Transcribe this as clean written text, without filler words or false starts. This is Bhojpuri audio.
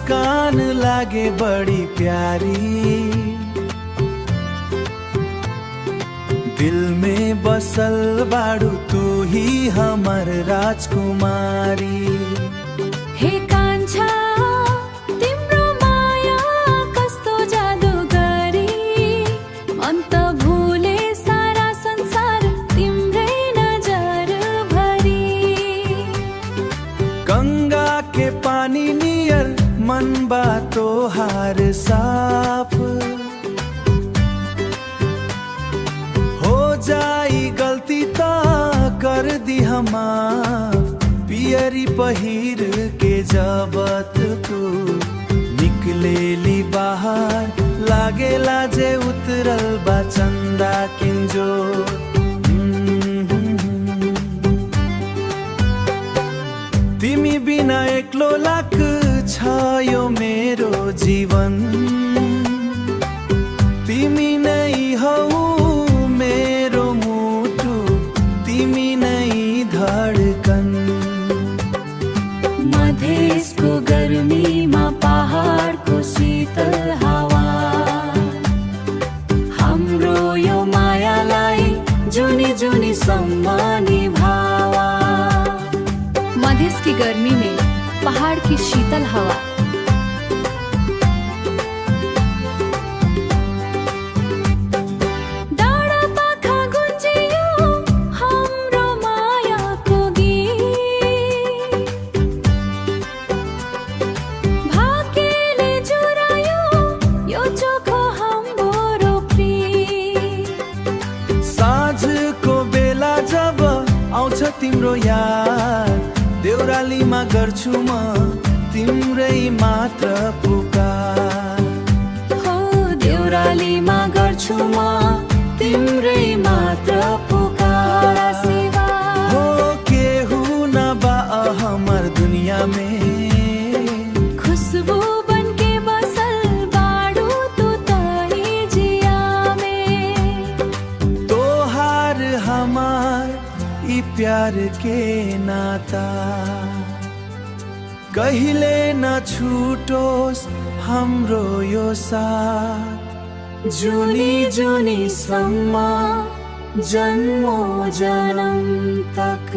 मुस्कान लागे बड़ी प्यारी, दिल में बसल बाड़ू तू ही हमर राजकुमारी। हे कान्छा तिम्रो माया कस्तो जादुगरी, अन्त भुले सारा संसार तिम्रै नजर भरी। गंगा के पानी नियर मन बा तोहार साफ, हो जाई गलती ता कर दी माफ। पियरी पहिर के जबत तू निकलेली बाहर, लागेला जे उतरल बा चंदा किंजो। तिमी बिना एक्लो लाख छ यो मेरो जीवन, तिमी नै हौ मेरो मुटु, तिमी नै धडकन। मधेसको गर्मीमा पहाडको शीतल हावा, हाम्रो यो मायालाई जुनी जुनी सम्म निभावा। मधेस की गर्मी में पहाड़ की शीतल हवा, डाँडा पाखा गुन्जियो हाम्रो मायाको गीत, भाग्यले जुरायो यो चोखो हाम्रो प्रीत। साँझको बेला जब आउँछ तिम्रो याद, देउरालीमा गर्छु म तिम्रै मात्र पुकार। हो देउरालीमा गर्छु म तिम्रै मात्र पुकार। सेवा हो केहू न बा हमर दुनिया में, खुशबू बनके बसल बाड़ू तू तही जिया में। तोहार हमार ई प्यार के नाता, कहिले न छुटोस् हाम्रो यो साथ। जुनी जुनी सम्म जन्मों जन्म तक।